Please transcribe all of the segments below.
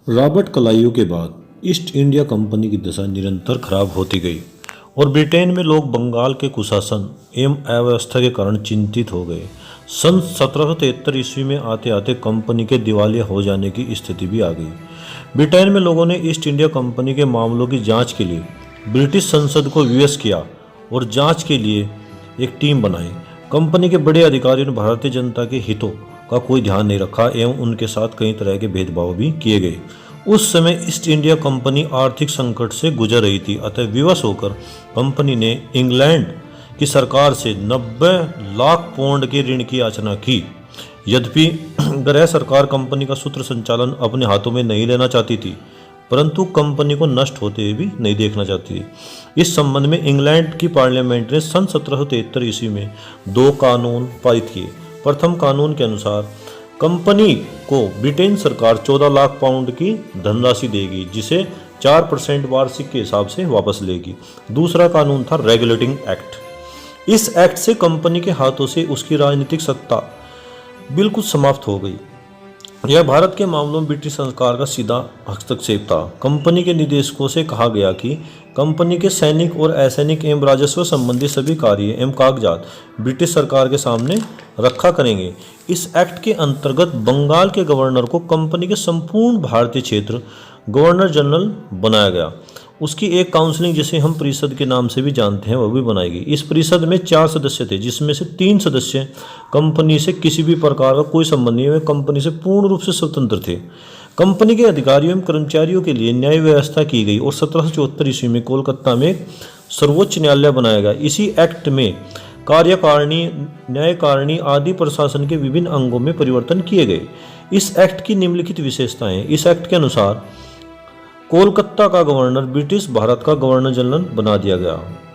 Robert Clive के बाद east India company की दशा निरंतर खराब होती गई और ब्रिटेन में लोग बंगाल के कुशासन एवं अव्यवस्था के कारण चिंतित हो गए। सन 1773 ईस्वी में आते आते कंपनी के दिवालिया हो जाने की स्थिति भी आ गई। ब्रिटेन में लोगों ने ईस्ट इंडिया कंपनी के मामलों की जांच के लिए ब्रिटिश संसद को विवश किया और जांच के लिए एक टीम बनाई। कंपनी के बड़े अधिकारियों ने भारतीय जनता के हितों का कोई ध्यान नहीं रखा एवं उनके साथ कई तरह के भेदभाव भी किए गए। उस समय ईस्ट इंडिया कंपनी आर्थिक संकट से गुजर रही थी, अतः विवश होकर कंपनी ने इंग्लैंड की सरकार से 90 लाख पाउंड के ऋण की याचना की। यद्यपि गृह सरकार कंपनी का सूत्र संचालन अपने हाथों में नहीं लेना चाहती थी, परंतु कंपनी को नष्ट होते हुए भी नहीं देखना चाहती थी। इस संबंध में इंग्लैंड की पार्लियामेंट ने सन 1773 ईस्वी में 2 कानून पारित किए। प्रथम कानून के अनुसार कंपनी को ब्रिटेन सरकार 14 लाख पाउंड की धनराशि देगी, जिसे 4% वार्षिक के हिसाब से वापस लेगी। दूसरा कानून था रेगुलेटिंग एक्ट। इस एक्ट से कंपनी के हाथों से उसकी राजनीतिक सत्ता बिल्कुल समाप्त हो गई। यह भारत के मामलों में ब्रिटिश सरकार का सीधा हस्तक्षेप था। कंपनी के निदेशकों से कहा गया कि कंपनी के सैनिक और असैनिक एवं राजस्व संबंधी सभी कार्य एवं कागजात ब्रिटिश सरकार के सामने रखा करेंगे। इस एक्ट के अंतर्गत बंगाल के गवर्नर को कंपनी के संपूर्ण भारतीय क्षेत्र गवर्नर जनरल बनाया गया। उसकी एक काउंसिलिंग, जिसे हम परिषद के नाम से भी जानते हैं, वह भी बनाएगी। इस परिषद में 4 सदस्य थे, जिसमें से 3 सदस्य कंपनी से किसी भी प्रकार का कोई संबंध नहीं, वे कंपनी से पूर्ण रूप से स्वतंत्र थे। कंपनी के अधिकारियों एवं कर्मचारियों के लिए न्याय व्यवस्था की गई और 1774 ईस्वी में कोलकाता में एक सर्वोच्च न्यायालय बनाया गया। इसी एक्ट में कार्यकारिणी, न्यायकारिणी आदि प्रशासन के विभिन्न अंगों में परिवर्तन किए गए। इस एक्ट की निम्नलिखित विशेषताएं। इस एक्ट के अनुसार कोलकाता का गवर्नर ब्रिटिश भारत का गवर्नर जनरल बना दिया गया।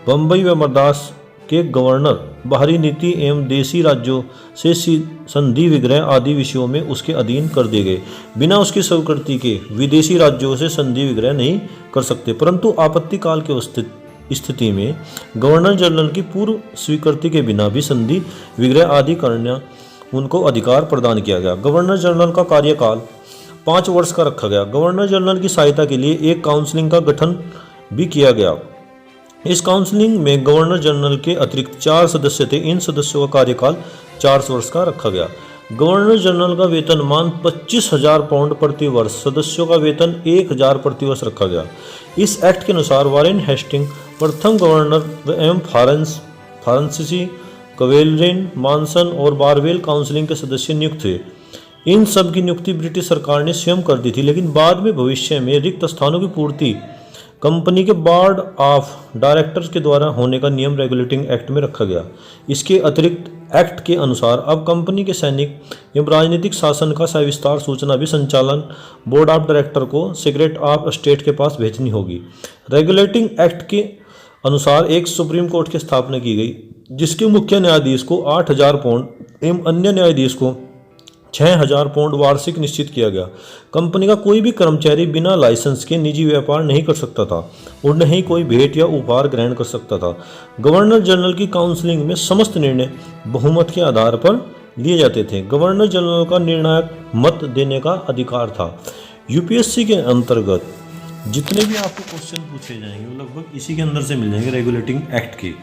बम्बई व मद्रास के गवर्नर बाहरी नीति एवं देशी राज्यों से संधि विग्रह आदि विषयों में उसके अधीन कर दिए गए। बिना उसकी स्वीकृति के विदेशी राज्यों से संधि विग्रह नहीं कर सकते, परंतु आपातकाल के स्थिति में गवर्नर जनरल की पूर्व स्वीकृति के बिना भी संधि विग्रह आदि करना उनको अधिकार प्रदान किया गया। गवर्नर जनरल का कार्यकाल 5 वर्ष का रखा गया। गवर्नर जनरल की सहायता के लिए एक काउंसिलिंग का गठन भी किया गया। इस काउंसिलिंग में गवर्नर जनरल के अतिरिक्त 4 सदस्य थे। इन सदस्यों का कार्यकाल 4 वर्ष का रखा गया। गवर्नर जनरल का वेतनमान 25,000 पाउंड प्रति वर्ष, सदस्यों का वेतन 1,000 प्रति वर्ष रखा गया। इस एक्ट के अनुसार वारेन हेस्टिंग प्रथम गवर्नर एवं फ्रांसीसी कवेलरिन, मानसन और बारवेल काउंसिलिंग के सदस्य नियुक्त थे। इन सब की नियुक्ति ब्रिटिश सरकार ने स्वयं कर दी थी, लेकिन बाद में भविष्य में रिक्त स्थानों की पूर्ति कंपनी के बोर्ड ऑफ डायरेक्टर्स के द्वारा होने का नियम रेगुलेटिंग एक्ट में रखा गया। इसके अतिरिक्त एक्ट के अनुसार अब कंपनी के सैनिक एवं राजनीतिक शासन का सविस्तार सूचना भी संचालन बोर्ड ऑफ डायरेक्टर को सेक्रेटरी ऑफ स्टेट के पास भेजनी होगी। रेगुलेटिंग एक्ट के अनुसार एक सुप्रीम कोर्ट की स्थापना की गई, जिसके मुख्य न्यायाधीश को 8,000 पाउंड एवं अन्य न्यायाधीश को 6,000 पाउंड वार्षिक निश्चित किया गया। कंपनी का कोई भी कर्मचारी बिना लाइसेंस के निजी व्यापार नहीं कर सकता था और न ही कोई भेंट या उपहार ग्रहण कर सकता था। गवर्नर जनरल की काउंसिलिंग में समस्त निर्णय बहुमत के आधार पर लिए जाते थे। गवर्नर जनरल का निर्णायक मत देने का अधिकार था। यूपीएससी के अंतर्गत जितने भी आपको क्वेश्चन पूछे जाएंगे वो लगभग इसी के अंदर से मिल जाएंगे, रेगुलेटिंग एक्ट के।